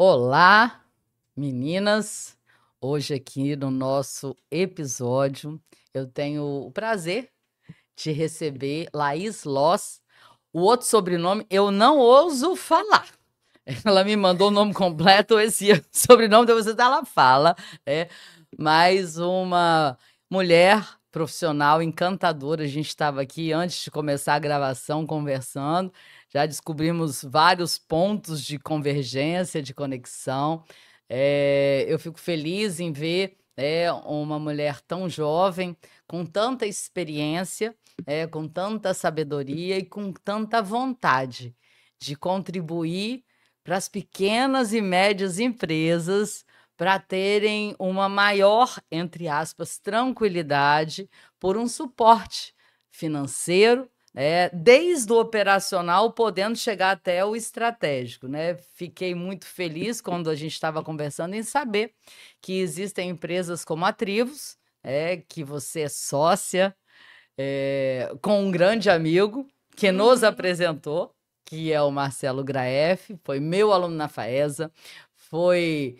Olá, meninas! Hoje aqui no nosso episódio eu tenho o prazer de receber Laís Loss. O outro sobrenome eu não ouso falar. Ela me mandou o nome completo, esse sobrenome, depois ela fala, né? Mais uma mulher profissional encantadora. A gente estava aqui antes de começar a gravação conversando, já descobrimos vários pontos de convergência, de conexão. Eu fico feliz em ver uma mulher tão jovem, com tanta experiência, com tanta sabedoria e com tanta vontade de contribuir para as pequenas e médias empresas para terem uma maior, entre aspas, tranquilidade por um suporte financeiro, né, desde o operacional, podendo chegar até o estratégico, né? Fiquei muito feliz quando a gente estava conversando em saber que existem empresas como a Trivos, que você é sócia, com um grande amigo que nos apresentou, que é o Marcelo Graef, foi meu aluno na FAESA, foi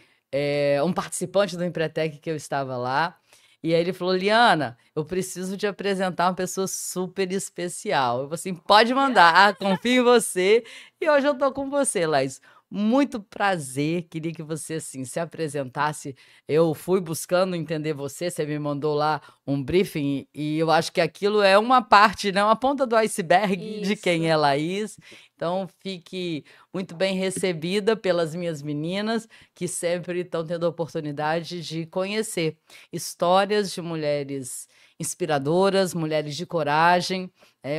um participante do Empretec que eu estava lá. E aí ele falou, Liana, eu preciso te apresentar uma pessoa super especial. Eu falei assim, pode mandar, confio em você. E hoje eu tô com você, Laís. Muito prazer, queria que você assim se apresentasse. Eu fui buscando entender você me mandou lá um briefing e eu acho que aquilo é uma parte, né, uma ponta do iceberg de quem é Isso. Laís. Então fique muito bem recebida pelas minhas meninas que sempre estão tendo a oportunidade de conhecer histórias de mulheres inspiradoras, mulheres de coragem,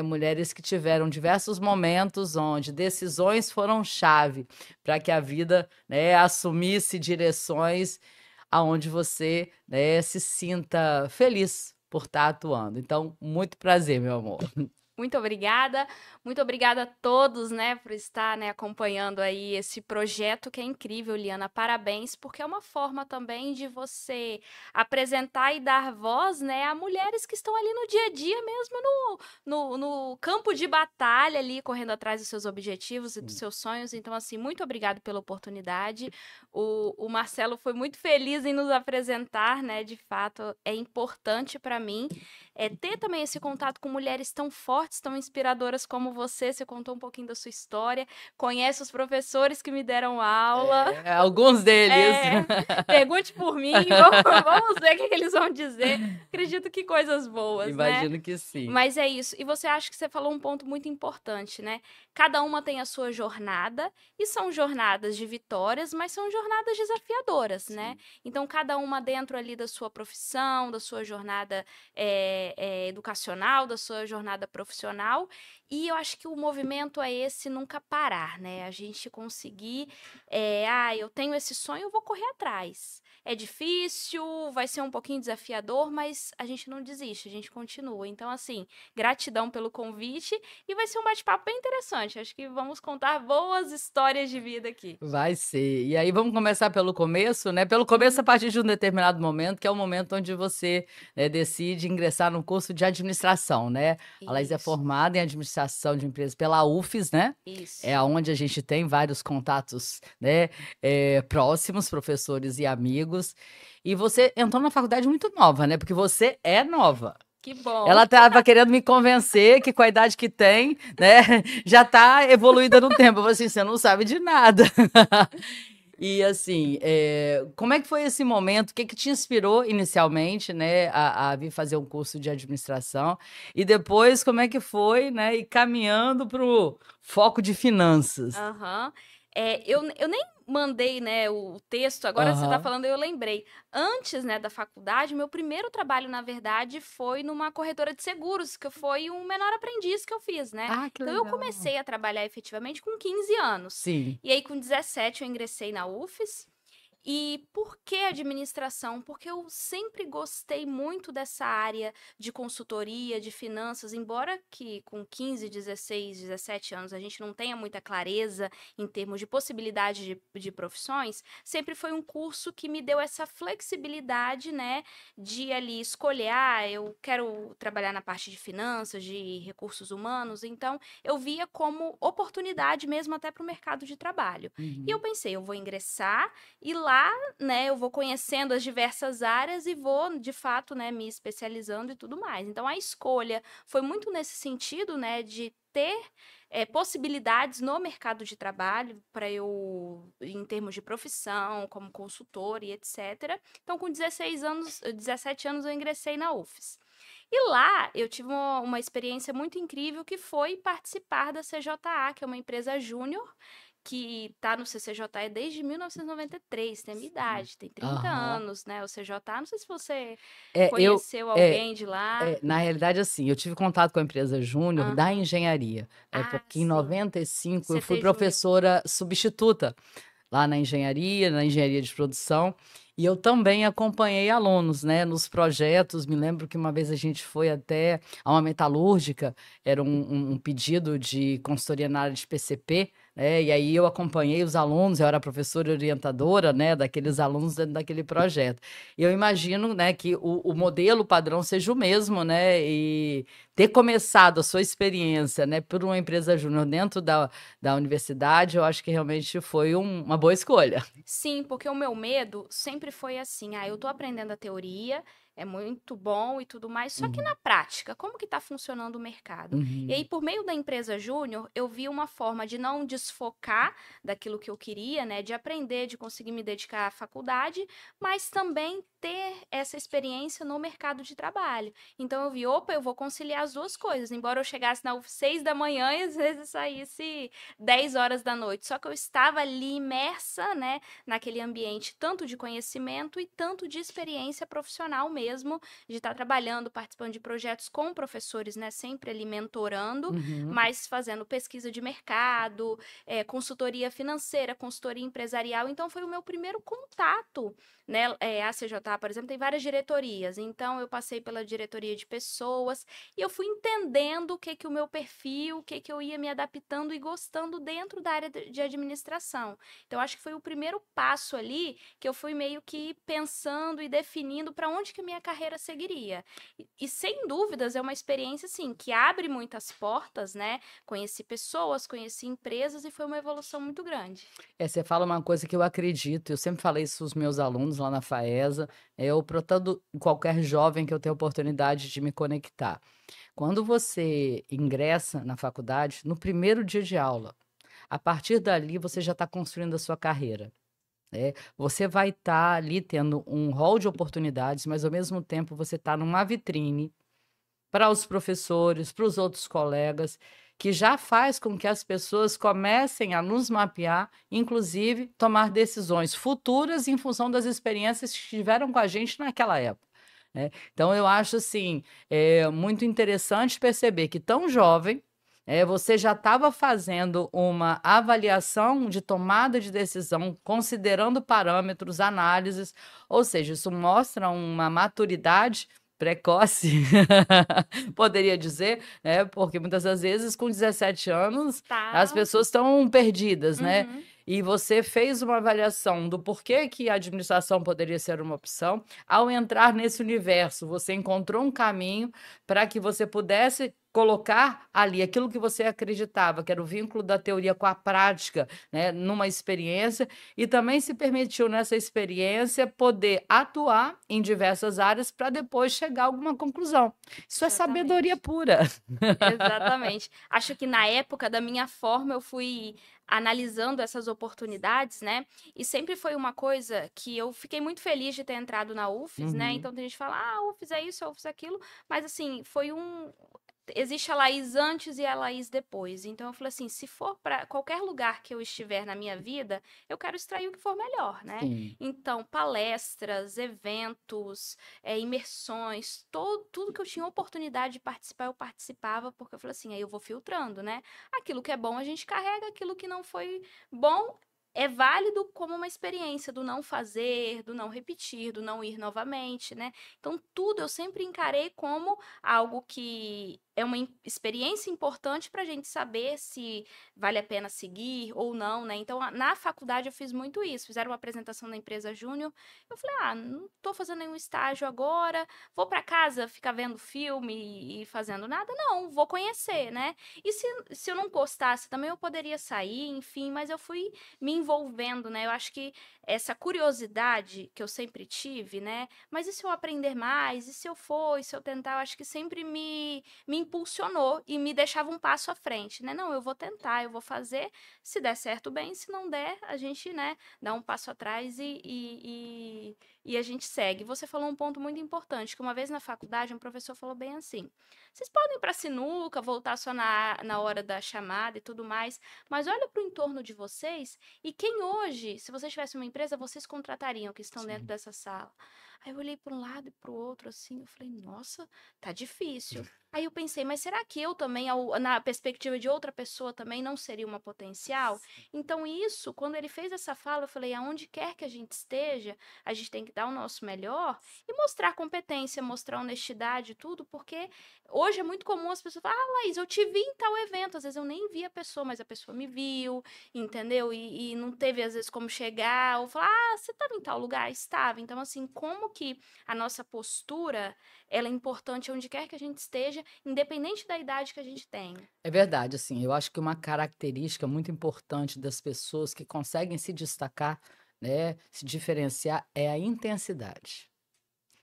mulheres que tiveram diversos momentos onde decisões foram chave para que a vida, né, assumisse direções aonde você, né, se sinta feliz por estar atuando. Então, muito prazer, meu amor. Muito obrigada a todos, né, por estar, né, acompanhando aí esse projeto que é incrível, Liana, parabéns, porque é uma forma também de você apresentar e dar voz, né, a mulheres que estão ali no dia a dia mesmo, no campo de batalha ali, correndo atrás dos seus objetivos e dos seus sonhos, então, assim, muito obrigado pela oportunidade, o Marcelo foi muito feliz em nos apresentar, né, de fato, é importante para mim, ter também esse contato com mulheres tão fortes, tão inspiradoras como você contou um pouquinho da sua história, conhece os professores que me deram aula. Alguns deles. Pergunte por mim, vamos ver o que eles vão dizer. Acredito que coisas boas, né? Imagino que sim. Mas é isso. E você acha que você falou um ponto muito importante, né? Cada uma tem a sua jornada, e são jornadas de vitórias, mas são jornadas desafiadoras, né? Então, cada uma dentro ali da sua profissão, da sua jornada educacional, da sua jornada profissional. E eu acho que o movimento é esse nunca parar, né? A gente conseguir, eu tenho esse sonho, eu vou correr atrás. É difícil, vai ser um pouquinho desafiador, mas a gente não desiste, a gente continua. Então, assim, gratidão pelo convite e vai ser um bate-papo bem interessante. Acho que vamos contar boas histórias de vida aqui. Vai ser. E aí vamos começar pelo começo, né? Pelo começo a partir de um determinado momento, que é o momento onde você, né, decide ingressar no curso de administração, né? A Laís é Isso, formada em administração de empresas pela UFES, né? É isso. onde a gente tem vários contatos, né, próximos, professores e amigos. E você entrou na faculdade muito nova, né? Porque você é nova. Que bom. Ela estava querendo me convencer que com a idade que tem, né, já está evoluída no tempo. Eu falei assim, você não sabe de nada. E assim, como é que foi esse momento? O que que te inspirou inicialmente, né, a vir fazer um curso de administração? E depois, como é que foi, né, ir caminhando para o foco de finanças? Aham. Eu nem mandei, né, o texto, agora você tá Aham. falando, eu lembrei. Antes, né, da faculdade, meu primeiro trabalho, na verdade, foi numa corretora de seguros, que foi um menor aprendiz que eu fiz, né? Ah, que Então, eu legal. comecei a trabalhar efetivamente com 15 anos. Sim. E aí, com 17, eu ingressei na UFES. E por que administração? Porque eu sempre gostei muito dessa área de consultoria, de finanças, embora que com 15, 16, 17 anos a gente não tenha muita clareza em termos de possibilidade de profissões, sempre foi um curso que me deu essa flexibilidade, né, de ali escolher, eu quero trabalhar na parte de finanças, de recursos humanos, então eu via como oportunidade mesmo até para o mercado de trabalho. E eu Uhum. pensei, eu vou ingressar e lá, né, eu vou conhecendo as diversas áreas e vou, de fato, né, me especializando e tudo mais. Então, a escolha foi muito nesse sentido, né, de ter possibilidades no mercado de trabalho para eu, em termos de profissão, como consultor e etc. Então, com 16 anos, 17 anos, eu ingressei na UFES. E lá eu tive uma experiência muito incrível que foi participar da CJA, que é uma empresa júnior que está no CCJA desde 1993, tem a minha Sim. idade, tem 30 Aham. anos, né, o CJA. Não sei se você É, eu, conheceu é, alguém de lá. na realidade, assim, eu tive contato com a empresa Júnior da Aham. engenharia, Ah, porque em sim. 95 eu fui CT Júnior. professora substituta lá na engenharia de produção, e eu também acompanhei alunos, né, nos projetos. Me lembro que uma vez a gente foi até a uma metalúrgica, era um pedido de consultoria na área de PCP, né, e aí eu acompanhei os alunos, eu era professora orientadora, né, daqueles alunos dentro daquele projeto. E eu imagino, né, que o modelo padrão seja o mesmo, né, e ter começado a sua experiência, né, por uma empresa júnior dentro da universidade, eu acho que realmente foi uma boa escolha. Sim, porque o meu medo sempre foi assim: eu tô aprendendo a teoria, é muito bom e tudo mais, só que na Uhum, prática, como que tá funcionando o mercado? E aí, uhum, por meio da empresa Júnior, eu vi uma forma de não desfocar daquilo que eu queria, né, de aprender, de conseguir me dedicar à faculdade, mas também ter essa experiência no mercado de trabalho. Então eu vi, opa, eu vou conciliar as duas coisas, embora eu chegasse na UF 6 da manhã e às vezes saísse 10 horas da noite, só que eu estava ali imersa, né, naquele ambiente tanto de conhecimento e tanto de experiência profissional mesmo, de estar trabalhando, participando de projetos com professores, né, sempre ali mentorando, uhum. mas fazendo pesquisa de mercado, consultoria financeira, consultoria empresarial. Então foi o meu primeiro contato, né? A CJA, por exemplo, tem várias diretorias, então eu passei pela diretoria de pessoas e eu fui entendendo o que que o meu perfil, o que que eu ia me adaptando e gostando dentro da área de administração. Então, acho que foi o primeiro passo ali que eu fui meio que pensando e definindo para onde que a minha carreira seguiria. E sem dúvidas é uma experiência assim que abre muitas portas, né? Conheci pessoas, conheci empresas e foi uma evolução muito grande. Você fala uma coisa que eu acredito, eu sempre falei isso aos meus alunos lá na FAESA, eu para todo qualquer jovem que eu tenho oportunidade de me conectar. Quando você ingressa na faculdade, no primeiro dia de aula, a partir dali você já está construindo a sua carreira. Você vai estar ali tendo um rol de oportunidades, mas ao mesmo tempo você está numa vitrine para os professores, para os outros colegas, que já faz com que as pessoas comecem a nos mapear, inclusive tomar decisões futuras em função das experiências que tiveram com a gente naquela época, né. Então eu acho, assim, muito interessante perceber que tão jovem, você já estava fazendo uma avaliação de tomada de decisão, considerando parâmetros, análises, ou seja, isso mostra uma maturidade precoce, poderia dizer, né, porque muitas das vezes com 17 anos as Tá. pessoas estão perdidas, né. Uhum. E você fez uma avaliação do porquê que a administração poderia ser uma opção. Ao entrar nesse universo, você encontrou um caminho para que você pudesse colocar ali aquilo que você acreditava, que era o vínculo da teoria com a prática, né, numa experiência, e também se permitiu nessa experiência poder atuar em diversas áreas para depois chegar a alguma conclusão. Isso é sabedoria Exatamente. pura. Exatamente. Acho que na época da minha forma eu fui analisando essas oportunidades, né? E sempre foi uma coisa que eu fiquei muito feliz de ter entrado na UFES, né? Uhum. Então tem gente que fala, UFES é isso, a UFES é aquilo, mas assim, foi um. Existe a Laís antes e a Laís depois. Então eu falei assim, se for para qualquer lugar que eu estiver na minha vida, eu quero extrair o que for melhor, né? Sim. Então, palestras, eventos, imersões, tudo que eu tinha oportunidade de participar, eu participava, porque eu falei assim, aí eu vou filtrando, né? Aquilo que é bom a gente carrega, aquilo que não foi bom é válido como uma experiência do não fazer, do não repetir, do não ir novamente, né? Então, tudo eu sempre encarei como algo que é uma experiência importante para a gente saber se vale a pena seguir ou não, né? Então, na faculdade eu fiz muito isso. Fizeram uma apresentação na empresa júnior. Eu falei, não estou fazendo nenhum estágio agora, vou para casa ficar vendo filme e fazendo nada? Não, vou conhecer, né? E se eu não gostasse também, eu poderia sair, enfim, mas eu fui me envolvendo, né? Eu acho que essa curiosidade que eu sempre tive, né? Mas e se eu aprender mais? E se eu for? E se eu tentar? Eu acho que sempre me impulsionou e me deixava um passo à frente, né? Não, eu vou tentar, eu vou fazer. Se der certo, bem. Se não der, a gente, né, dá um passo atrás e a gente segue. Você falou um ponto muito importante, que uma vez na faculdade um professor falou bem assim, vocês podem ir para sinuca, voltar só na hora da chamada e tudo mais, mas olha para o entorno de vocês e quem hoje, se vocês tivessem uma empresa, vocês contratariam que estão dentro Sim. dessa sala. Aí eu olhei para um lado e para o outro assim, eu falei, nossa, tá difícil. Aí eu pensei, mas será que eu também, na perspectiva de outra pessoa, também não seria uma potencial? Então, isso, quando ele fez essa fala, eu falei, aonde quer que a gente esteja, a gente tem que dar o nosso melhor e mostrar competência, mostrar honestidade, tudo, porque hoje é muito comum as pessoas falarem, Laís, eu te vi em tal evento, às vezes eu nem vi a pessoa, mas a pessoa me viu, entendeu? E não teve, às vezes, como chegar, ou falar, você estava em tal lugar? Estava. Então, assim, como que a nossa postura, ela é importante onde quer que a gente esteja, independente da idade que a gente tem. É verdade, assim, eu acho que uma característica muito importante das pessoas que conseguem se destacar, né, se diferenciar, é a intensidade.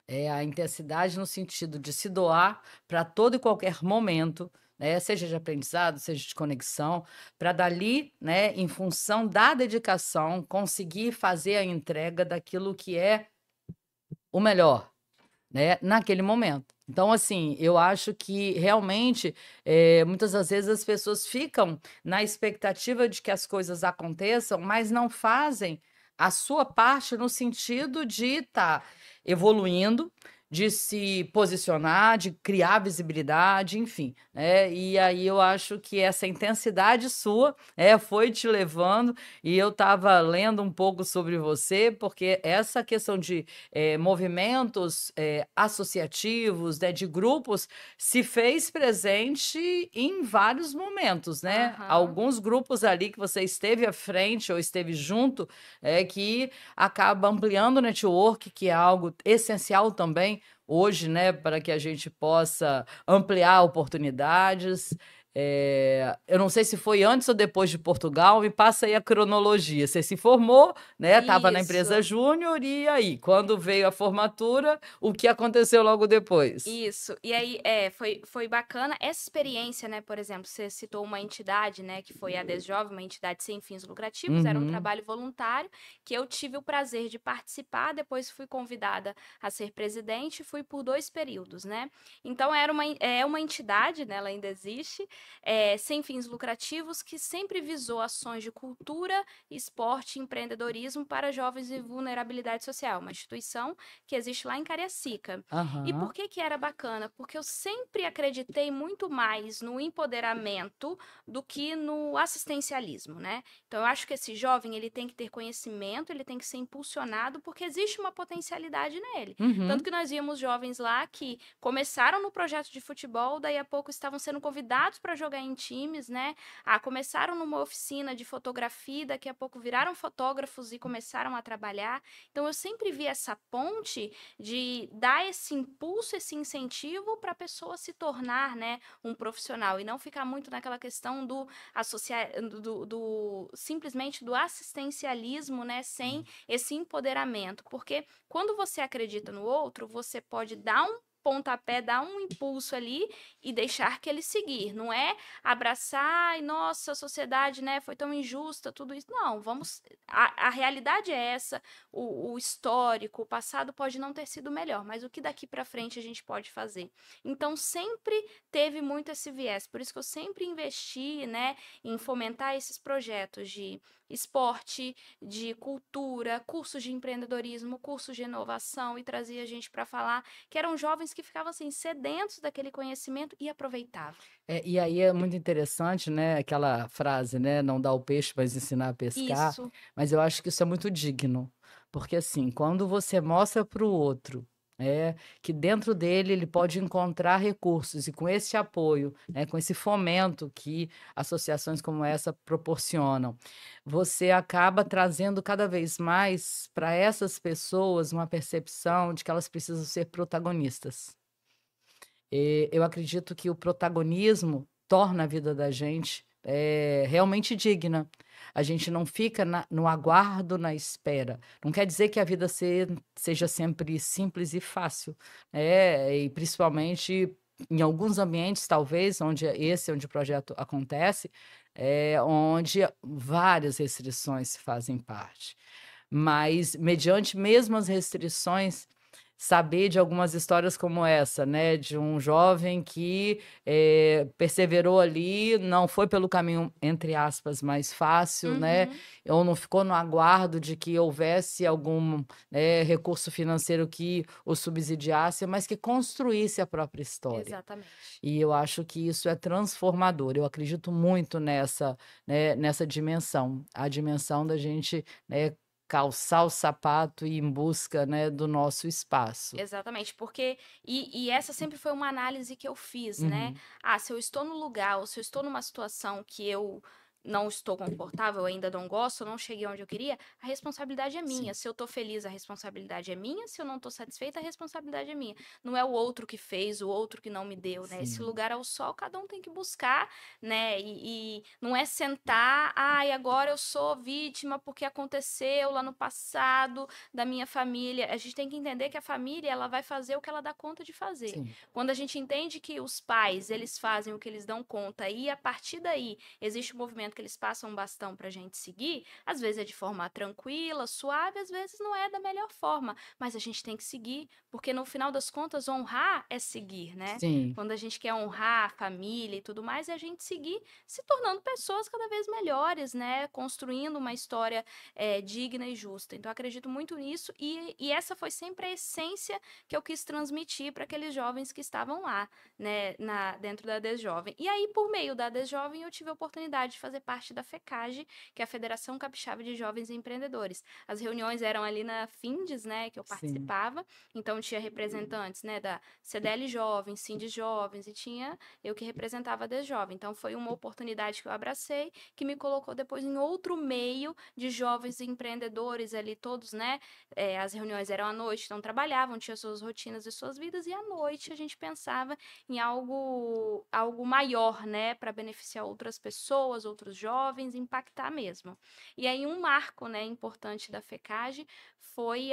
É a intensidade no sentido de se doar para todo e qualquer momento, né, seja de aprendizado, seja de conexão, para dali, né, em função da dedicação, conseguir fazer a entrega daquilo que é o melhor, né, naquele momento. Então, assim, eu acho que realmente, muitas das vezes as pessoas ficam na expectativa de que as coisas aconteçam, mas não fazem a sua parte no sentido de estar evoluindo, de se posicionar, de criar visibilidade, enfim, né. E aí eu acho que essa intensidade sua, foi te levando, e eu estava lendo um pouco sobre você, porque essa questão de movimentos, associativos, né, de grupos, se fez presente em vários momentos, né. Aham. Alguns grupos ali que você esteve à frente ou esteve junto, que acaba ampliando o network, que é algo essencial também hoje, né, para que a gente possa ampliar oportunidades. Eu não sei se foi antes ou depois de Portugal, me passa aí a cronologia. Você se formou, né, estava na empresa Isso. júnior, e aí, quando veio a formatura, o que aconteceu logo depois? Isso. E aí, foi bacana essa experiência, né? Por exemplo, você citou uma entidade, né, que foi a Desjovem, uma entidade sem fins lucrativos, era um Uhum. trabalho voluntário que eu tive o prazer de participar, depois fui convidada a ser presidente, fui por 2 períodos, né? Então é uma entidade, né, ela ainda existe, sem fins lucrativos, que sempre visou ações de cultura, esporte e empreendedorismo para jovens em vulnerabilidade social, uma instituição que existe lá em Cariacica. E por Aham. que era bacana? Porque eu sempre acreditei muito mais no empoderamento do que no assistencialismo, né? Então eu acho que esse jovem, ele tem que ter conhecimento, ele tem que ser impulsionado porque existe uma potencialidade nele. Tanto Uhum. que nós vimos jovens lá que começaram no projeto de futebol, daí a pouco estavam sendo convidados para jogar em times, né? Começaram numa oficina de fotografia, daqui a pouco viraram fotógrafos e começaram a trabalhar. Então eu sempre vi essa ponte de dar esse impulso, esse incentivo para a pessoa se tornar, né, um profissional e não ficar muito naquela questão do simplesmente do assistencialismo, né, sem esse empoderamento, porque quando você acredita no outro, você pode dar um pontapé, dar um impulso ali e deixar que ele seguir. Não é abraçar e, nossa, a sociedade, né, foi tão injusta, tudo isso. Não, vamos. A realidade é essa, o histórico, o passado pode não ter sido melhor, mas o que daqui para frente a gente pode fazer? Então, sempre teve muito esse viés, por isso que eu sempre investi, né, em fomentar esses projetos de esporte, de cultura, cursos de empreendedorismo, cursos de inovação, e trazia gente para falar, que eram jovens que ficavam assim sedentos daquele conhecimento e aproveitavam. E aí é muito interessante, né, aquela frase, né, não dá o peixe, mas ensinar a pescar, Isso, mas eu acho que isso é muito digno, porque assim, quando você mostra para o outro, que dentro dele ele pode encontrar recursos e com esse apoio, né, com esse fomento que associações como essa proporcionam, você acaba trazendo cada vez mais para essas pessoas uma percepção de que elas precisam ser protagonistas. Eu acredito que o protagonismo torna a vida da gente, realmente digna. A gente não fica no aguardo, na espera. Não quer dizer que a vida seja sempre simples e fácil, e principalmente em alguns ambientes, talvez, onde o projeto acontece, onde várias restrições fazem parte. Mas, mediante mesmo as restrições, saber de algumas histórias como essa, né, de um jovem que, perseverou ali, não foi pelo caminho, entre aspas, "mais fácil", né, uhum, ou não ficou no aguardo de que houvesse algum, recurso financeiro que o subsidiasse, mas que construísse a própria história. exatamente. E eu acho que isso é transformador. Eu acredito muito nessa dimensão, a dimensão da gente, calçar o sapato e ir em busca, né, do nosso espaço. Exatamente, porque e essa sempre foi uma análise que eu fiz, né. Uhum. Ah, se eu estou no lugar ou se eu estou numa situação que eu não estou confortável, ainda não gosto, não cheguei onde eu queria, a responsabilidade é minha. Sim, Se eu tô feliz, a responsabilidade é minha, se eu não tô satisfeita, a responsabilidade é minha. Não é o outro que fez, o outro que não me deu, né. Esse sim, lugar ao sol, cada um tem que buscar, né, e não é sentar: "Ai, agora eu sou vítima porque aconteceu lá no passado, da minha família". A gente tem que entender que a família, ela vai fazer o que ela dá conta de fazer. sim, Quando a gente entende que os pais, eles fazem o que eles dão conta e a partir daí existe um movimento que eles passam um bastão pra gente seguir, às vezes é de forma tranquila, suave, às vezes não é da melhor forma, mas a gente tem que seguir, porque no final das contas honrar é seguir, né? sim. Quando a gente quer honrar a família e tudo mais, é a gente seguir se tornando pessoas cada vez melhores, né? Construindo uma história digna e justa. Então, eu acredito muito nisso e essa foi sempre a essência que eu quis transmitir para aqueles jovens que estavam lá, né, dentro da Desjovem. E aí, por meio da Desjovem, eu tive a oportunidade de fazer parte da FECAGE, que é a Federação Capixaba de Jovens Empreendedores. As reuniões eram ali na Findes, né, que eu Sim. participava, então tinha representantes, né, da CDL Jovens, Sindes Jovens, e tinha eu que representava a Desjovem. Então, foi uma oportunidade que eu abracei, que me colocou depois em outro meio de jovens empreendedores ali, todos, né, as reuniões eram à noite, então trabalhavam, tinham suas rotinas e suas vidas, e à noite a gente pensava em algo maior, né, para beneficiar outras pessoas, outros jovens, impactar mesmo. E aí um marco, né, importante da FECAGE foi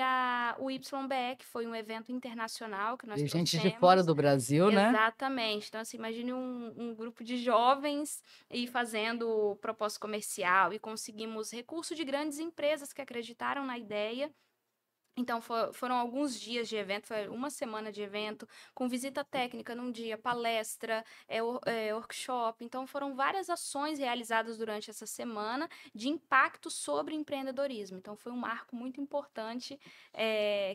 o YBE, que foi um evento internacional que nós E gente de fora trouxemos. do Brasil, né? Exatamente. Então, assim, imagine um grupo de jovens e fazendo proposta comercial e conseguimos recurso de grandes empresas que acreditaram na ideia. Então, foram alguns dias de evento, foi uma semana de evento, com visita técnica num dia, palestra, workshop. Então, foram várias ações realizadas durante essa semana de impacto sobre empreendedorismo. Então, foi um marco muito importante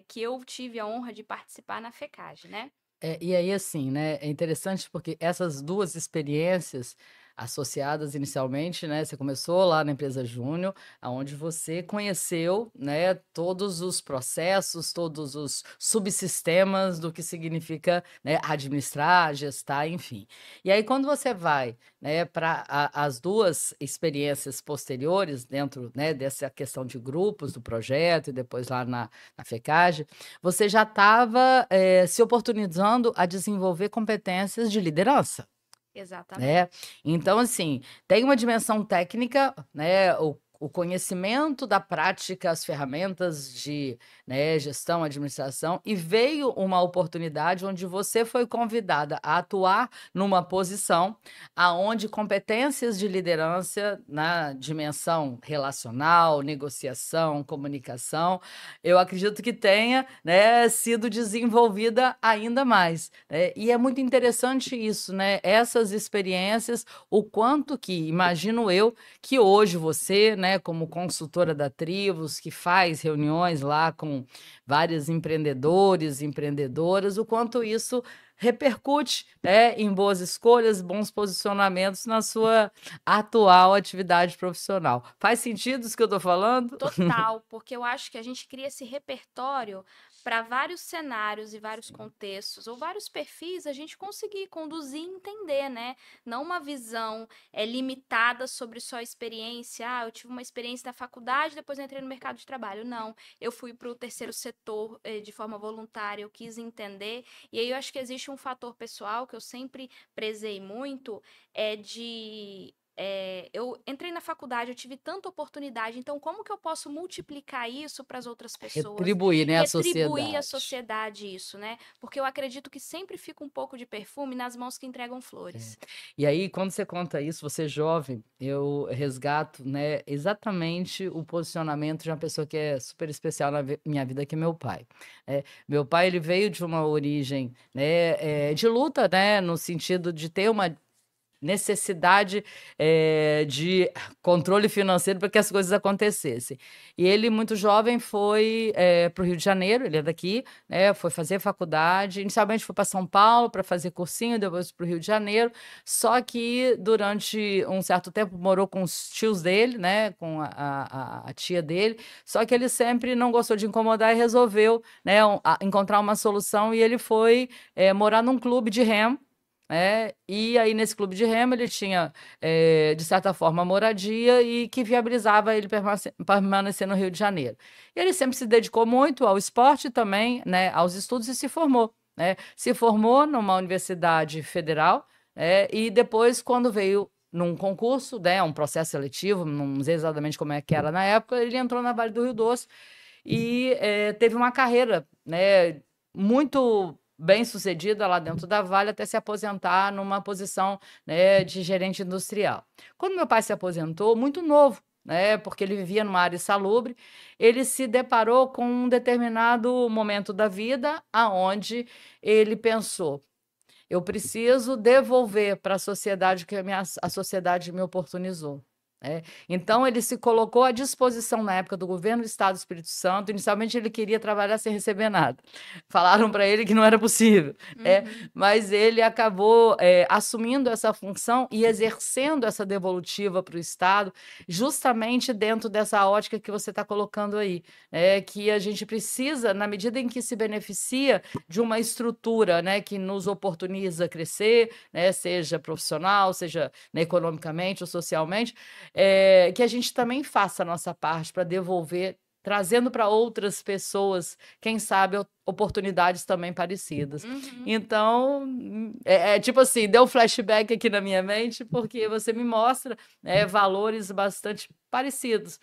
que eu tive a honra de participar na FECAGE, né? E aí, assim, né, é interessante porque essas 2 experiências associadas inicialmente, né, você começou lá na empresa júnior, aonde você conheceu, né, todos os processos, todos os subsistemas do que significa, né, administrar, gestar, enfim. E aí quando você vai, né, para as 2 experiências posteriores dentro, né, dessa questão de grupos do projeto e depois lá na FECAGE, você já estava, se oportunizando a desenvolver competências de liderança, Exatamente. né. Então, assim, tem uma dimensão técnica, né, o conhecimento da prática, as ferramentas de, né, gestão, administração, e veio uma oportunidade onde você foi convidada a atuar numa posição aonde competências de liderança na dimensão relacional, negociação, comunicação, eu acredito que tenha, né, sido desenvolvida ainda mais, né. E é muito interessante isso, né, essas experiências, o quanto que imagino eu que hoje você, né, né, como consultora da Trivos, que faz reuniões lá com vários empreendedores, empreendedoras, o quanto isso repercute, né, em boas escolhas, bons posicionamentos na sua atual atividade profissional. Faz sentido isso que eu estou falando? Total, porque eu acho que a gente cria esse repertório para vários cenários e vários contextos, ou vários perfis, a gente conseguir conduzir e entender, né? Não uma visão limitada sobre só a experiência. Ah, eu tive uma experiência na faculdade, depois eu entrei no mercado de trabalho. Não, eu fui para o terceiro setor de forma voluntária, eu quis entender. E aí eu acho que existe um fator pessoal que eu sempre prezei muito, eu entrei na faculdade, eu tive tanta oportunidade, então como que eu posso multiplicar isso para as outras pessoas? Retribuir, né, a Retribuir à sociedade. sociedade isso, né? Porque eu acredito que sempre fica um pouco de perfume nas mãos que entregam flores. E aí, quando você conta isso, você jovem, eu resgato, né, exatamente o posicionamento de uma pessoa que é super especial na minha vida, que é meu pai. Meu pai, ele veio de uma origem, né, de luta, né, no sentido de ter uma necessidade, de controle financeiro para que as coisas acontecessem. E ele, muito jovem, foi, para o Rio de Janeiro, ele é daqui, né, foi fazer faculdade, inicialmente foi para São Paulo para fazer cursinho, depois para o Rio de Janeiro, só que durante um certo tempo morou com os tios dele, né, com a tia dele, só que ele sempre não gostou de incomodar e resolveu, né, encontrar uma solução, e ele foi, morar num clube de remo, e aí nesse clube de remo ele tinha, de certa forma, moradia e que viabilizava ele permanecer no Rio de Janeiro. E ele sempre se dedicou muito ao esporte também, né, aos estudos, e se formou, né. Se formou numa universidade federal, e depois, quando veio num concurso, né, um processo seletivo, não sei exatamente como é que era na época, ele entrou na Vale do Rio Doce e, teve uma carreira, né, muito bem-sucedida lá dentro da Vale, até se aposentar numa posição, né, de gerente industrial. Quando meu pai se aposentou, muito novo, né, porque ele vivia numa área insalubre, ele se deparou com um determinado momento da vida aonde ele pensou: "Eu preciso devolver para a sociedade que a sociedade me oportunizou". Então ele se colocou à disposição na época do governo do estado do Espírito Santo. Inicialmente ele queria trabalhar sem receber nada. Falaram para ele que não era possível, Uhum. mas ele acabou, assumindo essa função e exercendo essa devolutiva para o estado, justamente dentro dessa ótica que você está colocando aí, que a gente precisa, na medida em que se beneficia de uma estrutura, né, que nos oportuniza crescer, né, seja profissional, seja, né, economicamente ou socialmente, que a gente também faça a nossa parte para devolver, trazendo para outras pessoas, quem sabe, oportunidades também parecidas. Uhum. Então, tipo assim, deu um flashback aqui na minha mente, porque você me mostra, valores bastante parecidos,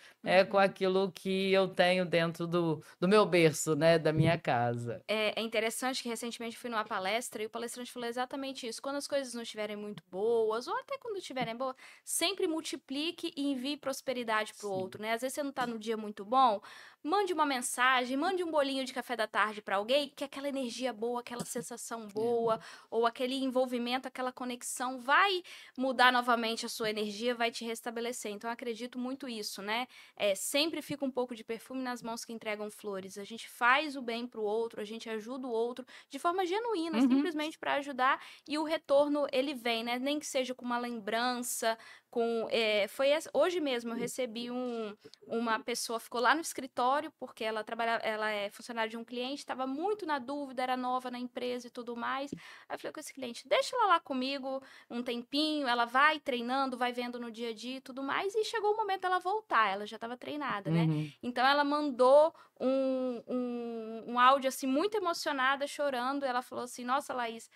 com Uhum. aquilo que eu tenho dentro do meu berço, né, da minha casa. É interessante que recentemente fui numa palestra e o palestrante falou exatamente isso. Quando as coisas não estiverem muito boas, ou até quando estiverem boas, sempre multiplique e envie prosperidade para o Sim. outro, né? Às vezes você não está no dia muito bom, mande uma mensagem, mande um bolinho de café da tarde para alguém, que aquela energia boa, aquela sensação boa, ou aquele envolvimento, aquela conexão vai mudar novamente a sua energia, vai te restabelecer. Então, eu acredito muito isso, né? Sempre fica um pouco de perfume nas mãos que entregam flores. A gente faz o bem para o outro, a gente ajuda o outro de forma genuína, Uhum. simplesmente para ajudar, e o retorno ele vem, né? Nem que seja com uma lembrança, hoje mesmo eu recebi uma pessoa, ficou lá no escritório porque ela é funcionária de um cliente, estava muito na dúvida, era nova na empresa e tudo mais. Aí eu falei com esse cliente: deixa ela lá comigo um tempinho, ela vai treinando, vai vendo no dia a dia e tudo mais, e chegou o momento dela voltar, ela já estava treinada, né? Uhum. Então ela mandou um áudio assim muito emocionada, chorando. Ela falou assim: nossa, Laís,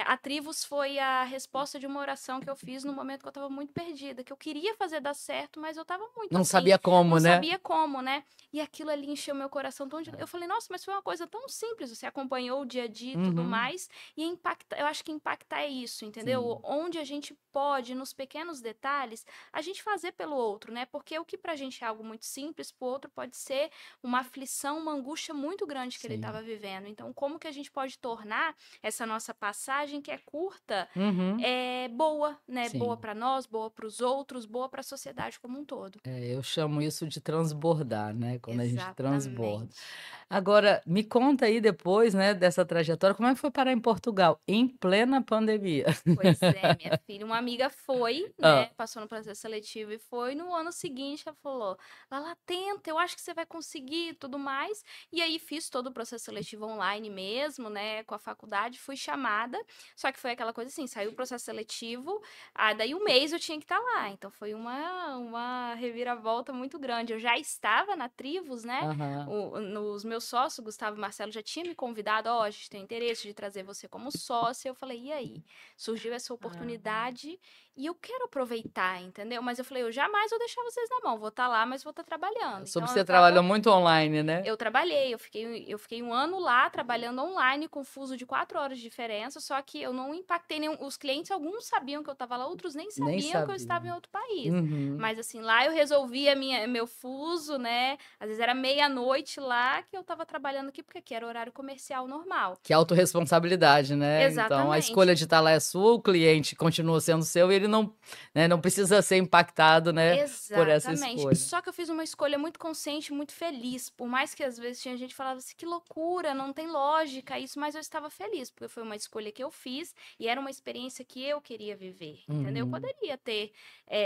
a Trivos foi a resposta de uma oração que eu fiz no momento que eu estava muito perdida, que eu queria fazer dar certo, mas eu estava muito Não assim, sabia como, não né? sabia como, né? E aquilo ali encheu meu coração tão de... Eu falei: nossa, mas foi uma coisa tão simples, você acompanhou o dia a dia e tudo Uhum. mais, e impacta, eu acho que impactar é isso, entendeu? Sim. Onde a gente pode, nos pequenos detalhes, a gente fazer pelo outro, né? Porque o que pra gente é algo muito simples, pro outro pode ser uma aflição, uma angústia muito grande que ele Sim. estava vivendo. Então, como que a gente pode tornar essa nossa passagem que é curta Uhum. é boa, né? Boa Sim. para nós, boa para os outros, boa para a sociedade como um todo. Eu chamo isso de transbordar, né, quando a gente transborda. Exatamente. Agora, me conta aí depois, né, dessa trajetória, como é que foi parar em Portugal, em plena pandemia? Pois é, minha filha. Uma amiga foi, né, Hã. passou no processo seletivo e foi. No ano seguinte, ela falou: vai lá, tenta, eu acho que você vai conseguir e tudo mais. E aí fiz todo o processo seletivo online mesmo, né, com a faculdade, fui chamada. Só que foi aquela coisa assim: saiu o processo seletivo, daí um mês eu tinha que estar lá. Então foi uma reviravolta muito grande. Eu já estava na Trivos, né? Aham. Nos meus sócios, Gustavo e Marcelo, já tinha me convidado: ó, a gente tem interesse de trazer você como sócia. Eu falei: e aí? Surgiu essa Ah. oportunidade e eu quero aproveitar, entendeu? Mas eu falei, eu jamais vou deixar vocês na mão, vou estar lá, mas vou estar trabalhando. Soube Então que eu você estava trabalhou muito online, né? eu trabalhei, eu fiquei um ano lá trabalhando online com fuso de 4 horas de diferença, só que eu não impactei nenhum. Os clientes, alguns sabiam que eu estava lá, outros nem Nem sabiam que eu estava em sabia. outro país. Uhum. Mas assim, lá eu resolvi meu fuso, né? Às vezes era meia-noite lá que eu estava trabalhando aqui, porque aqui era horário comercial normal. Que autorresponsabilidade, né, então a escolha Exatamente. de estar lá é sua, o cliente continua sendo seu e ele não, né, não precisa ser impactado, né, por essa Exatamente. escolha. Só que eu fiz uma escolha muito consciente, muito feliz. Por mais que às vezes tinha gente que falava assim, que loucura, não tem lógica isso, mas eu estava feliz, porque foi uma escolha que eu fiz e era uma experiência que eu queria viver, entendeu? Eu Uhum. poderia ter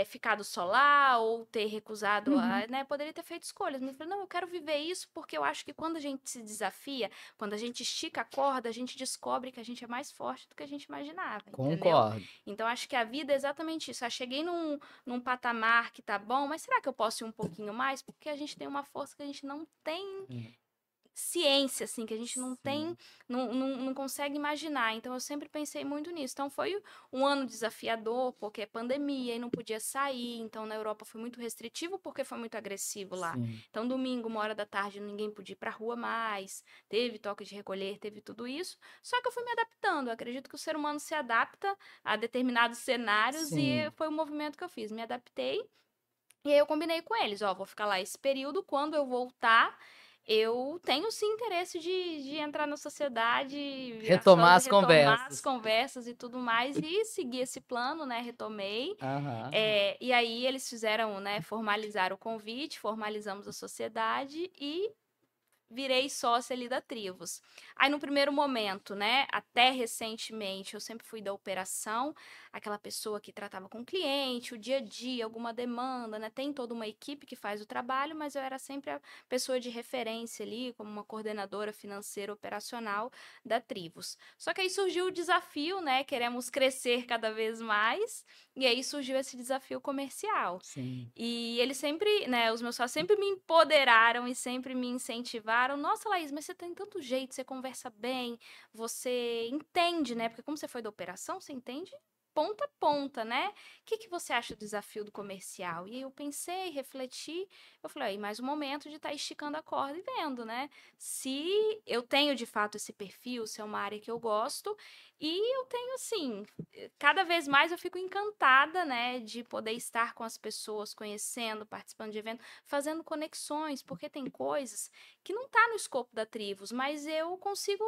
ficado só lá ou ter recusado, Uhum. né? Poderia ter feito escolhas, mas eu falei, não, eu quero viver isso porque eu acho que quando a gente se desafia, quando a gente estica a corda, a gente descobre que a gente é mais forte do que a gente imaginava, entendeu? Concordo. Então, acho que a vida é exatamente isso. Cheguei num patamar que tá bom, mas será que eu posso ir um pouquinho mais? Porque a gente tem uma força que a gente não tem É, ciência, assim, que a gente não tem, sim. não consegue imaginar. Então, eu sempre pensei muito nisso. Então, foi um ano desafiador, porque é pandemia e não podia sair. Então, na Europa foi muito restritivo, porque foi muito agressivo lá. Sim. Então, domingo, 1 hora da tarde, ninguém podia ir pra rua mais. Teve toque de recolher, teve tudo isso. Só que eu fui me adaptando. Eu acredito que o ser humano se adapta a determinados cenários e Sim. foi o movimento que eu fiz. Me adaptei e aí eu combinei com eles, ó, vou ficar lá esse período, quando eu voltar, eu tenho sim interesse de entrar na sociedade, virar Retomar sócia, as retomar as conversas. conversas e tudo mais, e seguir esse plano, né, retomei. Aham. E aí eles fizeram, né, formalizaram o convite, formalizamos a sociedade e virei sócia ali da Trivos. Aí no primeiro momento, né, até recentemente, eu sempre fui da operação, aquela pessoa que tratava com o cliente, o dia a dia, alguma demanda, né? Tem toda uma equipe que faz o trabalho, mas eu era sempre a pessoa de referência ali, como uma coordenadora financeira operacional da Trivos. Só que aí surgiu o desafio, né? Queremos crescer cada vez mais, e aí surgiu esse desafio comercial. Sim. E eles sempre, né, os meus sócios sempre me empoderaram e sempre me incentivaram. Nossa, Laís, mas você tem tanto jeito, você conversa bem, você entende, né? Porque como você foi da operação, você entende ponta a ponta, né? O que que você acha do desafio do comercial? E aí eu pensei, refleti, eu falei, aí mais um momento de estar esticando a corda e vendo, né? Se eu tenho de fato esse perfil, se é uma área que eu gosto, e eu tenho assim, cada vez mais eu fico encantada, né, de poder estar com as pessoas, conhecendo, participando de eventos, fazendo conexões, porque tem coisas que não tá no escopo da Trivos, mas eu consigo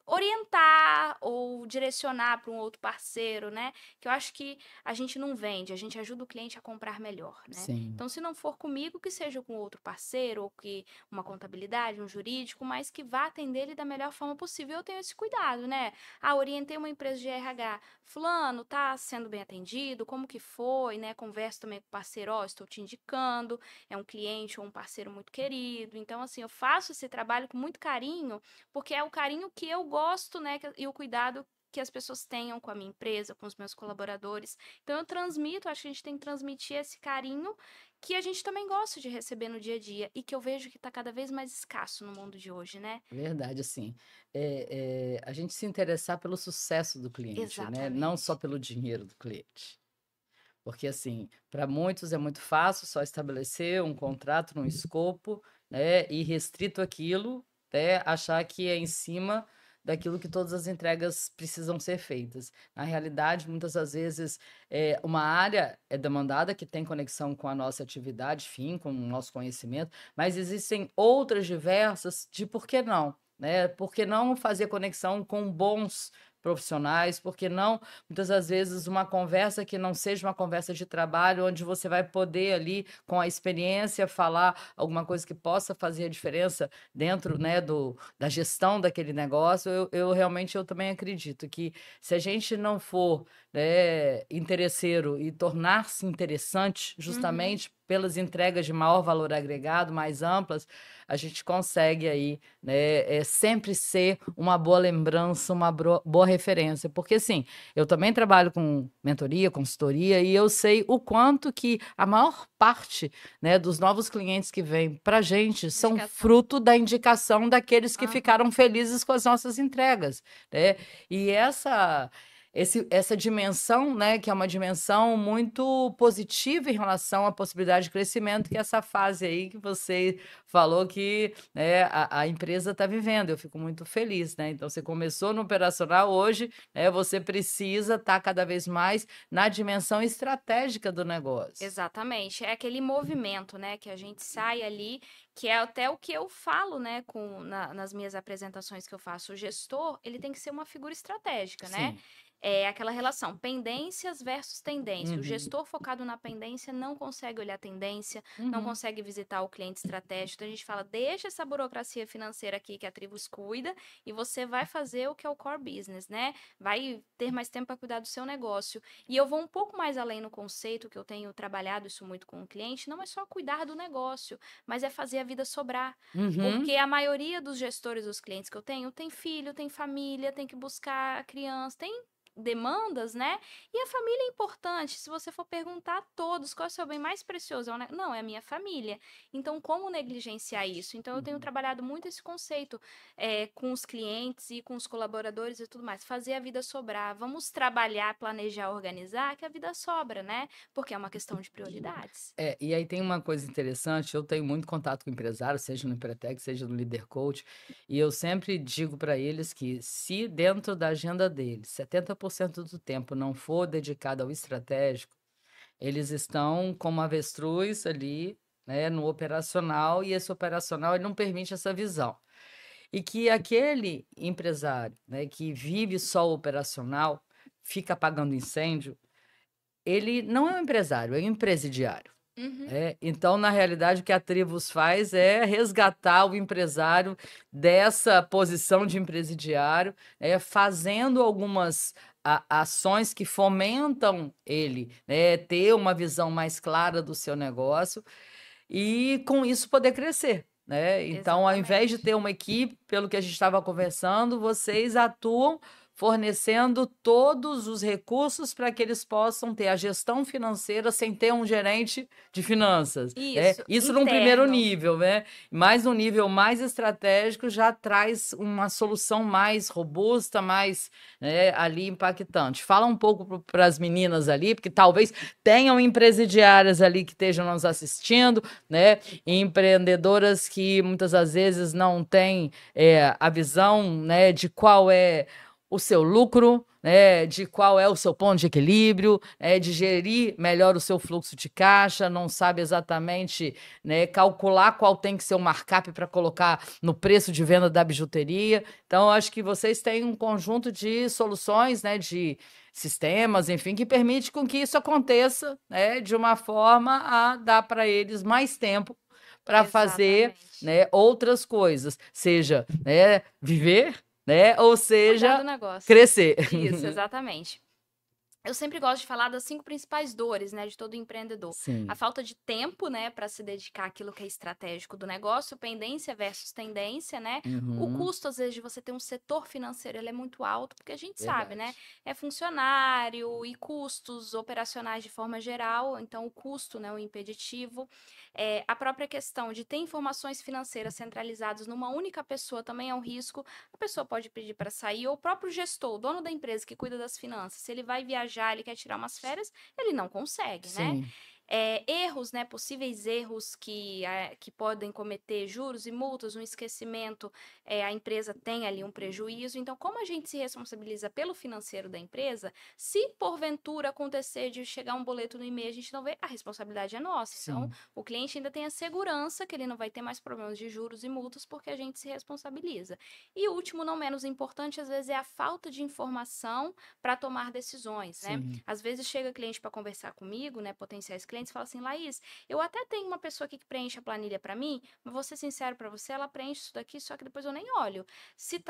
orientar ou direcionar para um outro parceiro, né? Que eu acho que a gente não vende, a gente ajuda o cliente a comprar melhor, né? Sim. Então, se não for comigo, que seja com outro parceiro, ou que uma contabilidade, um jurídico, mas que vá atender ele da melhor forma possível. Eu tenho esse cuidado, né? Orientei uma empresa de RH, fulano, tá sendo bem atendido, como que foi, né? Converso também com o parceiro, ó, estou te indicando, é um cliente ou um parceiro muito querido. Então, assim, eu faço esse trabalho com muito carinho, porque é o carinho que eu gosto, né, e o cuidado que as pessoas tenham com a minha empresa, com os meus colaboradores. Então eu transmito, acho que a gente tem que transmitir esse carinho que a gente também gosta de receber no dia a dia e que eu vejo que está cada vez mais escasso no mundo de hoje, né? Verdade, assim, a gente se interessar pelo sucesso do cliente, né, não só Exatamente. pelo dinheiro do cliente. Porque, assim, para muitos é muito fácil só estabelecer um contrato num escopo, né, e restrito àquilo, né, achar que é em cima daquilo que todas as entregas precisam ser feitas. Na realidade, muitas das vezes, uma área é demandada que tem conexão com a nossa atividade, fim, com o nosso conhecimento, mas existem outras diversas de por que não, né? Por que não fazer conexão com bons profissionais, porque não, muitas das vezes, uma conversa que não seja uma conversa de trabalho, onde você vai poder ali, com a experiência, falar alguma coisa que possa fazer a diferença dentro, né, da gestão daquele negócio. Eu realmente eu também acredito que se a gente não for, né, interesseiro e tornar-se interessante, Uhum. justamente pelas entregas de maior valor agregado, mais amplas, a gente consegue aí, né, sempre ser uma boa lembrança, uma boa referência. Porque, assim, eu também trabalho com mentoria, consultoria, e eu sei o quanto que a maior parte, né, dos novos clientes que vêm para a gente são Indicação. fruto da indicação daqueles que Aham. ficaram felizes com as nossas entregas, né? E essa dimensão, né, que é uma dimensão muito positiva em relação à possibilidade de crescimento, que é essa fase aí que você falou que, né, a empresa está vivendo. Eu fico muito feliz, né? Então, você começou no operacional, hoje, né, você precisa estar cada vez mais na dimensão estratégica do negócio. Exatamente. É aquele movimento, né, que a gente sai ali, que é até o que eu falo, né, nas minhas apresentações que eu faço. O gestor, ele tem que ser uma figura estratégica, né? Sim. É aquela relação pendências versus tendência. O Uhum. gestor focado na pendência não consegue olhar tendência, não Uhum. consegue visitar o cliente estratégico. Então a gente fala, deixa essa burocracia financeira aqui que a Tribus cuida e você vai fazer o que é o core business, né? Vai ter mais tempo para cuidar do seu negócio. E eu vou um pouco mais além no conceito, que eu tenho trabalhado isso muito com o cliente, não é só cuidar do negócio, mas é fazer a vida sobrar. Uhum. Porque a maioria dos gestores dos clientes que eu tenho tem filho, tem família, tem que buscar a criança, tem demandas, né? E a família é importante. Se você for perguntar a todos qual é o seu bem mais precioso, não, é a minha família. Então, como negligenciar isso? Então, eu tenho Uhum. trabalhado muito esse conceito com os clientes e com os colaboradores e tudo mais. Fazer a vida sobrar. Vamos trabalhar, planejar, organizar, que a vida sobra, né? Porque é uma questão de prioridades. E aí tem uma coisa interessante, eu tenho muito contato com empresários, seja no Empretec, seja no Líder Coach, e eu sempre digo para eles que, se dentro da agenda deles 70% do tempo não for dedicado ao estratégico, eles estão como avestruz ali, né, no operacional, e esse operacional ele não permite essa visão. E que aquele empresário, né, que vive só o operacional, fica apagando incêndio, ele não é um empresário, é um empresidiário. Uhum. Então, na realidade, o que a Tribus faz é resgatar o empresário dessa posição de empresidiário, fazendo algumas ações que fomentam ele, né, ter uma visão mais clara do seu negócio e, com isso, poder crescer, né? Então, ao invés de Exatamente. ter uma equipe, pelo que a gente estava conversando, vocês atuam fornecendo todos os recursos para que eles possam ter a gestão financeira sem ter um gerente de finanças, né? Isso, Isso num primeiro interno. nível, né? Mas no nível mais estratégico já traz uma solução mais robusta, mais, né, ali impactante. Fala um pouco para as meninas ali, porque talvez tenham empresidiárias ali que estejam nos assistindo, né? Empreendedoras que muitas das vezes não têm a visão, né, de qual é o seu lucro, né, de qual é o seu ponto de equilíbrio, de gerir melhor o seu fluxo de caixa, não sabe exatamente, né, calcular qual tem que ser o markup para colocar no preço de venda da bijuteria. Então, eu acho que vocês têm um conjunto de soluções, né, de sistemas, enfim, que permite com que isso aconteça, né, de uma forma a dar para eles mais tempo para fazer, Exatamente. né, outras coisas, seja, né, viver, né, ou Cuidar do seja, negócio. crescer. Isso, exatamente. Eu sempre gosto de falar das 5 principais dores, né, de todo empreendedor. A Sim. falta de tempo, né, para se dedicar àquilo que é estratégico do negócio, pendência versus tendência, né? O Uhum. custo, às vezes, de você ter um setor financeiro, ele é muito alto, porque a gente sabe, né? Verdade. É funcionário e custos operacionais de forma geral, então o custo, né, o impeditivo. A própria questão de ter informações financeiras centralizadas numa única pessoa também é um risco. A pessoa pode pedir para sair, ou o próprio gestor, o dono da empresa que cuida das finanças, se ele vai viajar, ele quer tirar umas férias, ele não consegue, né? Sim. erros, né, possíveis erros que podem cometer juros e multas, um esquecimento, a empresa tem ali um prejuízo. Então, como a gente se responsabiliza pelo financeiro da empresa, se porventura acontecer de chegar um boleto no e-mail, a gente não vê, a responsabilidade é nossa. Então, Sim. o cliente ainda tem a segurança que ele não vai ter mais problemas de juros e multas porque a gente se responsabiliza. E o último, não menos importante, às vezes é a falta de informação para tomar decisões, né? Sim. Às vezes chega cliente para conversar comigo, né, potenciais clientes, fala assim: Laís, eu até tenho uma pessoa aqui que preenche a planilha para mim, mas vou ser sincero para você, ela preenche isso daqui, só que depois eu nem olho. Se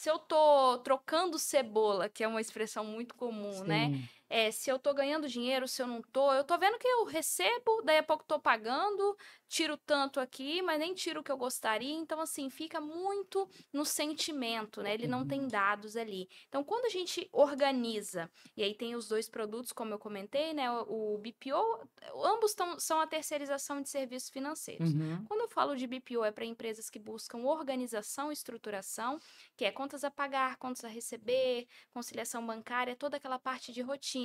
eu tô trocando cebola, que é uma expressão muito comum, né? Sim. Se eu tô ganhando dinheiro, se eu não tô, eu tô vendo que eu recebo, daí a pouco tô pagando, tiro tanto aqui, mas nem tiro o que eu gostaria. Então, assim, fica muito no sentimento, né? Ele não tem dados ali. Então, quando a gente organiza, e aí tem os dois produtos, como eu comentei, né? O BPO, ambos são a terceirização de serviços financeiros. Uhum. Quando eu falo de BPO, é para empresas que buscam organização e estruturação, que é contas a pagar, contas a receber, conciliação bancária, toda aquela parte de rotina.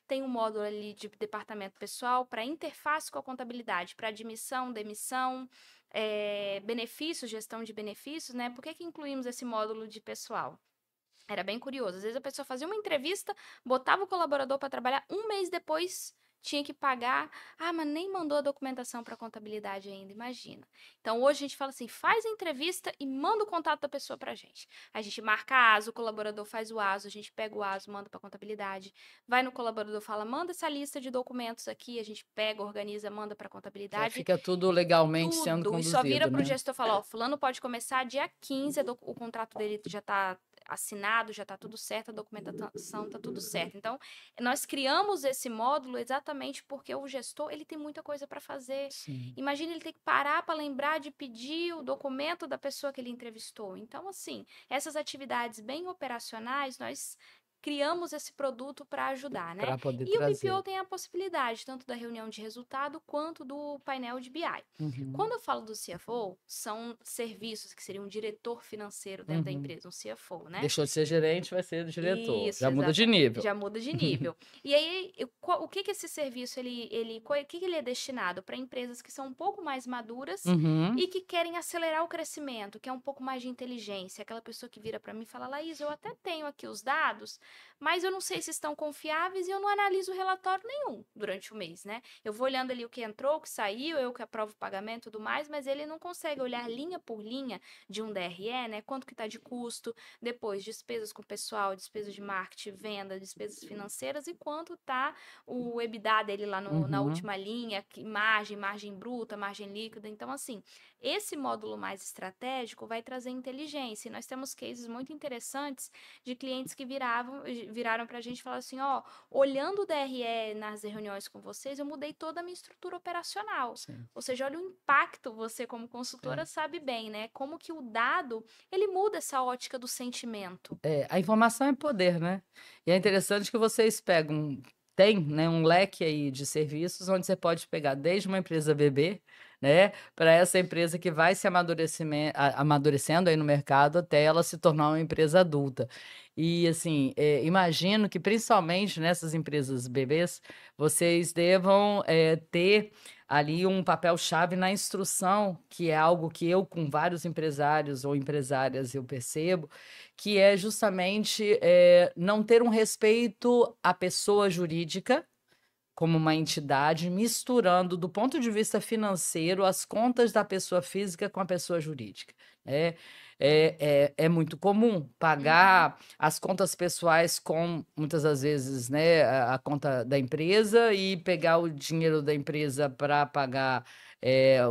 Tem um módulo ali de departamento pessoal para interface com a contabilidade, para admissão, demissão, benefícios, gestão de benefícios, né? Por que incluímos esse módulo de pessoal? Era bem curioso. Às vezes a pessoa fazia uma entrevista, botava o colaborador para trabalhar, um mês depois tinha que pagar. Ah, mas nem mandou a documentação para contabilidade ainda, imagina. Então hoje a gente fala assim: faz a entrevista e manda o contato da pessoa para a gente. A gente marca a ASO, o colaborador faz o ASO, a gente pega o ASO, manda para contabilidade. Vai no colaborador, fala: manda essa lista de documentos aqui, a gente pega, organiza, manda para Já contabilidade. fica tudo legalmente sendo Tudo. E só vira conduzido, para o né? gestor e fala: ó, fulano pode começar dia 15, o contrato dele já está assinado, já está tudo certo, a documentação está tudo certo. Então, nós criamos esse módulo exatamente porque o gestor ele tem muita coisa para fazer. Sim. Imagina ele ter que parar para lembrar de pedir o documento da pessoa que ele entrevistou. Então, assim, essas atividades bem operacionais, nós criamos esse produto para ajudar, né? Para poder E o trazer. BPO tem a possibilidade tanto da reunião de resultado quanto do painel de BI. Uhum. Quando eu falo do CFO, são serviços que seriam um diretor financeiro dentro da Uhum. empresa, um CFO, né? Deixou de ser gerente, vai ser diretor. Isso, Já muda de exatamente. nível. Já muda de nível. E aí, o que que esse serviço o que que ele é destinado? Para empresas que são um pouco mais maduras Uhum. e que querem acelerar o crescimento, que é um pouco mais de inteligência. Aquela pessoa que vira para mim e fala: Laís, eu até tenho aqui os dados, mas eu não sei se estão confiáveis e eu não analiso relatório nenhum durante o mês, né? Eu vou olhando ali o que entrou, o que saiu, eu que aprovo o pagamento e tudo mais, mas ele não consegue olhar linha por linha de um DRE, né? Quanto que está de custo, depois despesas com pessoal, despesas de marketing, venda, despesas financeiras e quanto está o EBITDA dele lá na Uhum. última linha, margem bruta, margem líquida. Então, assim, esse módulo mais estratégico vai trazer inteligência. E nós temos cases muito interessantes de clientes que viraram para a gente e falaram assim: ó, olhando o DRE nas reuniões com vocês, eu mudei toda a minha estrutura operacional. Sim. Ou seja, olha o impacto, você como consultora sabe bem, né? Como que o dado, ele muda essa ótica do sentimento. A informação é poder, né? E é interessante que vocês pegam tem, né, um leque aí de serviços onde você pode pegar desde uma empresa bebê, né, para essa empresa que vai se amadurecendo aí no mercado até ela se tornar uma empresa adulta. E assim, imagino que principalmente nessas empresas bebês, vocês devam, ter ali um papel-chave na instrução, que é algo que eu com vários empresários ou empresárias eu percebo, que é justamente, não ter um respeito à pessoa jurídica, como uma entidade, misturando do ponto de vista financeiro as contas da pessoa física com a pessoa jurídica. É muito comum Uhum. pagar as contas pessoais com, muitas das vezes, né, a conta da empresa e pegar o dinheiro da empresa para pagar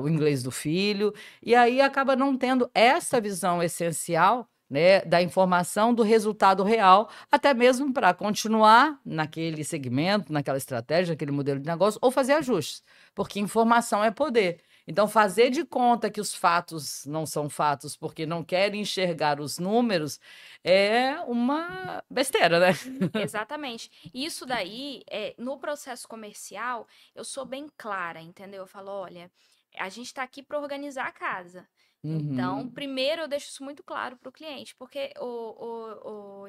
o inglês do filho, e aí acaba não tendo essa visão essencial, né, da informação do resultado real, até mesmo para continuar naquele segmento, naquela estratégia, naquele modelo de negócio, ou fazer ajustes, porque informação é poder. Então, fazer de conta que os fatos não são fatos porque não querem enxergar os números é uma besteira, né? Exatamente. Isso daí, no processo comercial, eu sou bem clara, entendeu? Eu falo: olha, a gente está aqui para organizar a casa. Então, Uhum. primeiro eu deixo isso muito claro para o cliente, porque,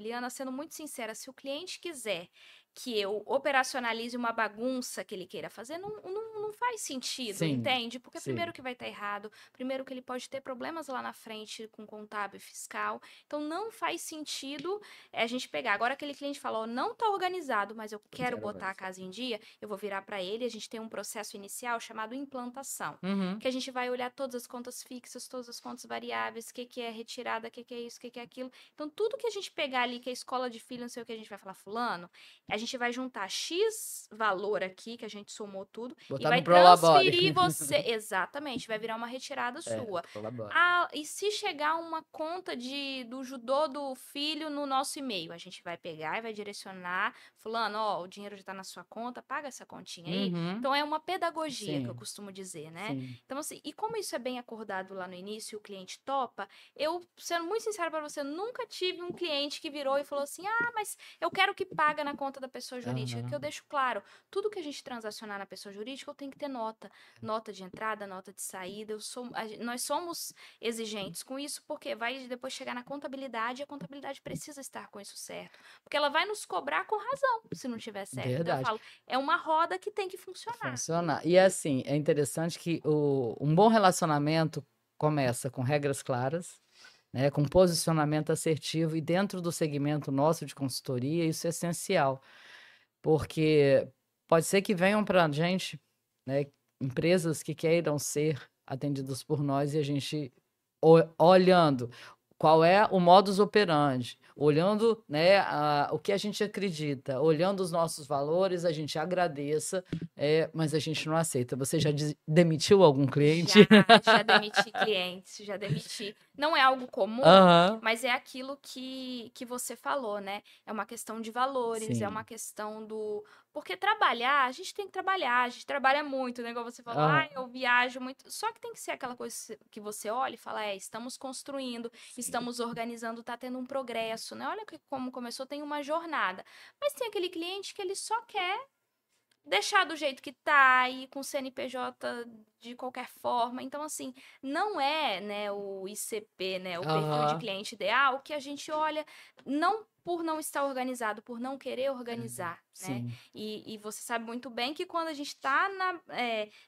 Liana, sendo muito sincera, se o cliente quiser que eu operacionalize uma bagunça que ele queira fazer, não faz sentido, Sim, entende? Porque sim. primeiro que vai estar errado, primeiro que ele pode ter problemas lá na frente com contábil e fiscal. Então, não faz sentido a gente pegar. Agora, aquele cliente falou, não está organizado, mas eu quero botar a casa em dia, eu vou virar para ele, a gente tem um processo inicial chamado implantação, que a gente vai olhar todas as contas fixas, todas as contas variáveis, o que é retirada, o que é isso, o que é aquilo. Então, tudo que a gente pegar ali, que é escola de filho, não sei o que, a gente vai falar, fulano, a gente vai juntar X valor aqui, que a gente somou tudo, Botar e vai no Prolabore. transferir você. Exatamente, vai virar uma retirada sua. Ah, e se chegar uma conta do judô do filho no nosso e-mail, a gente vai pegar e vai direcionar, fulano, ó, o dinheiro já tá na sua conta, paga essa continha aí. Então, é uma pedagogia, que eu costumo dizer, né? Sim. Então, assim, e como isso é bem acordado lá no início, o cliente topa, eu, sendo muito sincera para você, nunca tive um cliente que virou e falou assim, ah, mas eu quero que paga na conta da pessoa jurídica, que eu deixo claro, tudo que a gente transacionar na pessoa jurídica, eu tenho que ter nota de entrada, nota de saída, nós somos exigentes com isso, porque vai depois chegar na contabilidade, e a contabilidade precisa estar com isso certo, porque ela vai nos cobrar com razão, se não tiver certo. Então, eu falo, é uma roda que tem que funcionar. E assim, é interessante que um bom relacionamento começa com regras claras, né, com posicionamento assertivo, e dentro do segmento nosso de consultoria, isso é essencial, porque pode ser que venham para a gente, né, empresas que queiram ser atendidas por nós e a gente, olhando qual é o modus operandi, olhando, né, o que a gente acredita, olhando os nossos valores, a gente agradeça, mas a gente não aceita. Você já demitiu algum cliente? Já demiti clientes, já demiti. Não é algo comum, mas é aquilo que você falou, né? É uma questão de valores, é uma questão do... Porque trabalhar, a gente tem que trabalhar, a gente trabalha muito, né? Igual você falou, eu viajo muito. Só que tem que ser aquela coisa que você olha e fala, estamos construindo, estamos organizando, tá tendo um progresso, né? Olha como começou, tem uma jornada. Mas tem aquele cliente que ele só quer deixar do jeito que tá e com CNPJ de qualquer forma. Então, assim, não é, né, o ICP, né, o perfil de cliente ideal que a gente olha não por não estar organizado, por não querer organizar, né? E você sabe muito bem que quando a gente está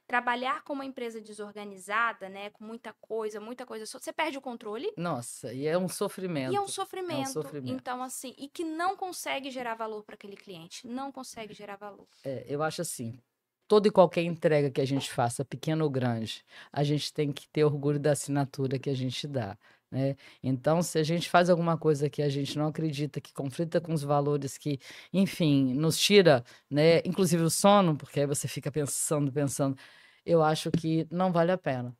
trabalhar com uma empresa desorganizada, né, com muita coisa, você perde o controle. Nossa, e é um sofrimento. E é um sofrimento. Então, assim, e que não consegue gerar valor para aquele cliente, não consegue gerar valor. Eu acho assim, toda e qualquer entrega que a gente faça, pequena ou grande, a gente tem que ter orgulho da assinatura que a gente dá, né? Então, se a gente faz alguma coisa que a gente não acredita, que conflita com os valores, que, enfim, nos tira, né, inclusive o sono, porque aí você fica pensando, eu acho que não vale a pena.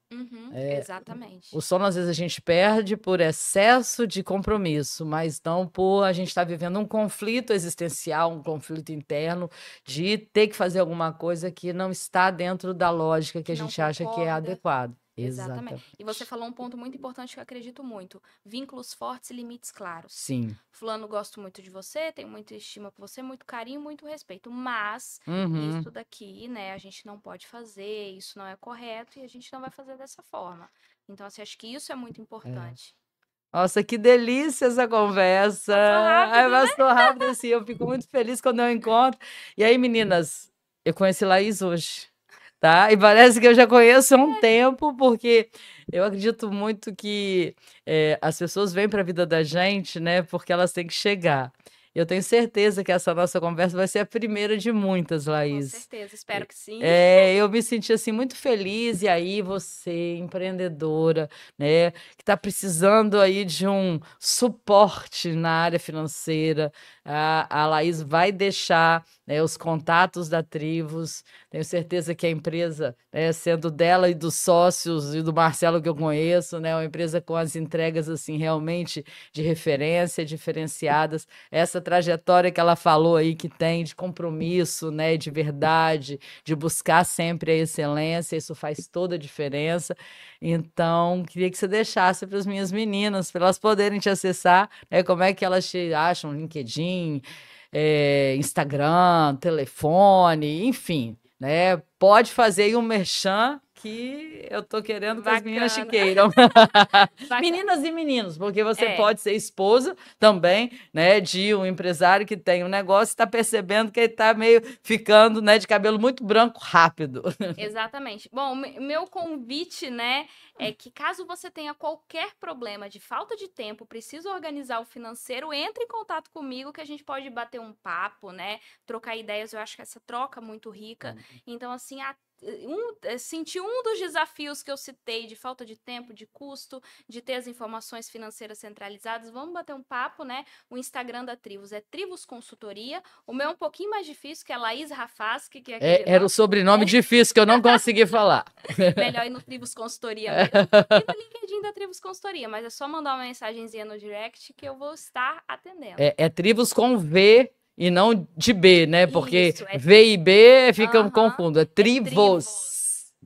Exatamente. O sono, às vezes, a gente perde por excesso de compromisso, mas não por a gente estar vivendo um conflito existencial, um conflito interno, de ter que fazer alguma coisa que não está dentro da lógica que a gente acha que é adequado. Exatamente. E você falou um ponto muito importante que eu acredito muito. Vínculos fortes e limites claros. Sim. Fulano, gosto muito de você, tenho muita estima por você, muito carinho, muito respeito. Mas isso daqui, né, a gente não pode fazer, isso não é correto e a gente não vai fazer dessa forma. Então, assim, acho que isso é muito importante. Nossa, que delícia essa conversa. Passou rápido, assim, eu fico muito feliz quando eu encontro. E aí, meninas, eu conheci Laís hoje. Tá? E parece que eu já conheço há um tempo, porque eu acredito muito que as pessoas vêm para a vida da gente, né? Porque elas têm que chegar. Eu tenho certeza que essa nossa conversa vai ser a primeira de muitas, Laís. Com certeza, espero que sim. Eu me senti assim muito feliz. E aí você, empreendedora, né, que está precisando aí de um suporte na área financeira, a Laís vai deixar, né, os contatos da Trivos. Tenho certeza que a empresa, né, sendo dela e dos sócios e do Marcelo que eu conheço, né, uma empresa com as entregas assim realmente de referência, diferenciadas. Essa trajetória que ela falou aí que tem de compromisso, né, de verdade, de buscar sempre a excelência, isso faz toda a diferença. Então, queria que você deixasse para as minhas meninas, para elas poderem te acessar, né, como é que elas te acham, LinkedIn, Instagram, telefone, enfim, né? Pode fazer aí um merchan, que eu tô querendo que as meninas te Bacana. queiram. Bacana. Meninas e meninos, porque você É. pode ser esposa também, né, de um empresário que tem um negócio e está percebendo que ele está meio ficando, né, de cabelo muito branco rápido. Exatamente. Bom, meu convite, né, é que caso você tenha qualquer problema de falta de tempo, precisa organizar o financeiro, entre em contato comigo que a gente pode bater um papo, né, trocar ideias. Eu acho que essa troca é muito rica. Então, assim, sentir um dos desafios que eu citei de falta de tempo, de custo, de ter as informações financeiras centralizadas, vamos bater um papo, né? O Instagram da Trivos é Trivos Consultoria. O meu é um pouquinho mais difícil, que é Laís Rafaschi, que é aquele Era o sobrenome difícil que eu não consegui falar. melhor ir no Trivos Consultoria mesmo. E no LinkedIn da Trivos Consultoria, mas é só mandar uma mensagenzinha no direct que eu vou estar atendendo. É Trivos com V e não de B, né? Porque Isso, é V e B ficam Aham. confundo. É Trivos.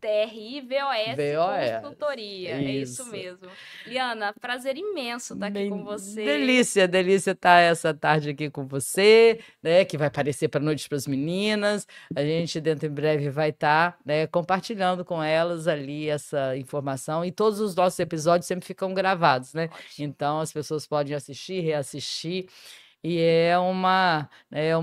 TRIVOS Consultoria. É isso Isso. mesmo. Liana, prazer imenso estar aqui com você. Delícia, delícia estar essa tarde aqui com você, né? Que vai aparecer para Noite para as Meninas. A gente, dentro em breve, vai estar, né, compartilhando com elas ali essa informação. E todos os nossos episódios sempre ficam gravados, né? Ótimo. Então as pessoas podem assistir, reassistir. E é uma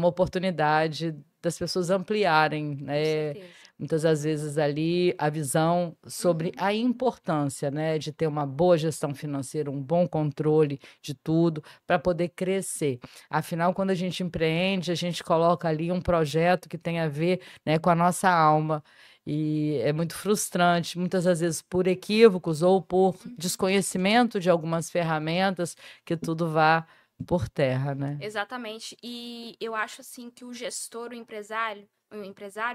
oportunidade das pessoas ampliarem, Com né, certeza. muitas das vezes ali a visão sobre a importância, né, de ter uma boa gestão financeira, um bom controle de tudo para poder crescer. Afinal, quando a gente empreende, a gente coloca ali um projeto que tem a ver, né, com a nossa alma. E é muito frustrante, muitas das vezes por equívocos ou por desconhecimento de algumas ferramentas, que tudo vá por terra, né? Exatamente. E eu acho assim que o gestor, o empresário,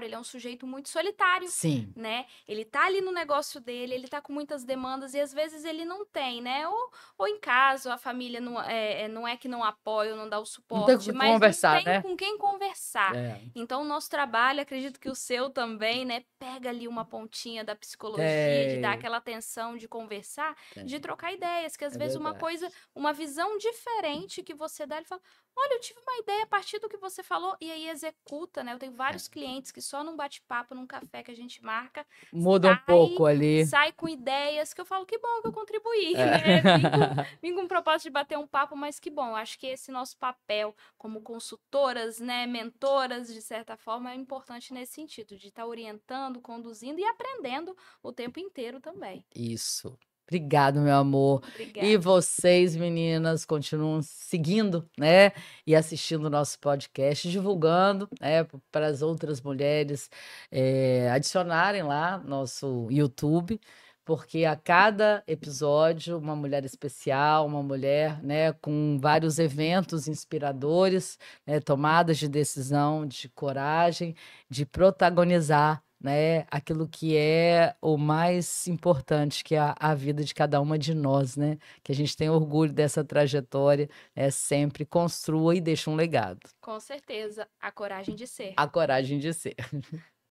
ele é um sujeito muito solitário, Sim. né? Ele tá ali no negócio dele, ele tá com muitas demandas e às vezes ele não tem, né? Ou em casa, a família não é que não apoia ou não dá o Não tem suporte, com quem mas conversar, não tem né? com quem conversar. É. Então, o nosso trabalho, acredito que o seu também, né? Pega ali uma pontinha da psicologia, de dar Tem. aquela atenção, de conversar, Tem. de trocar ideias, que às É vezes verdade. uma visão diferente que você dá, ele fala, olha, eu tive uma ideia a partir do que você falou, e aí executa, né? Eu tenho vários clientes que só num bate-papo, num café que a gente marca, Muda um pouco ali. sai com ideias que eu falo, que bom que eu contribuí, É. né? Vim com o propósito de bater um papo, mas que bom. Acho que esse nosso papel como consultoras, né, mentoras, de certa forma, é importante nesse sentido, de estar orientando, conduzindo e aprendendo o tempo inteiro também. Isso. Obrigado, meu amor. E Obrigada. vocês, meninas, continuam seguindo, né? E assistindo o nosso podcast, divulgando, né, para as outras mulheres adicionarem lá nosso YouTube, porque a cada episódio, uma mulher especial, uma mulher, né, com vários eventos inspiradores, né, tomadas de decisão, de coragem, de protagonizar, né, aquilo que é o mais importante, que é a vida de cada uma de nós, né? Que a gente tem orgulho dessa trajetória, sempre construa e deixa um legado. Com certeza, a coragem de ser. A coragem de ser.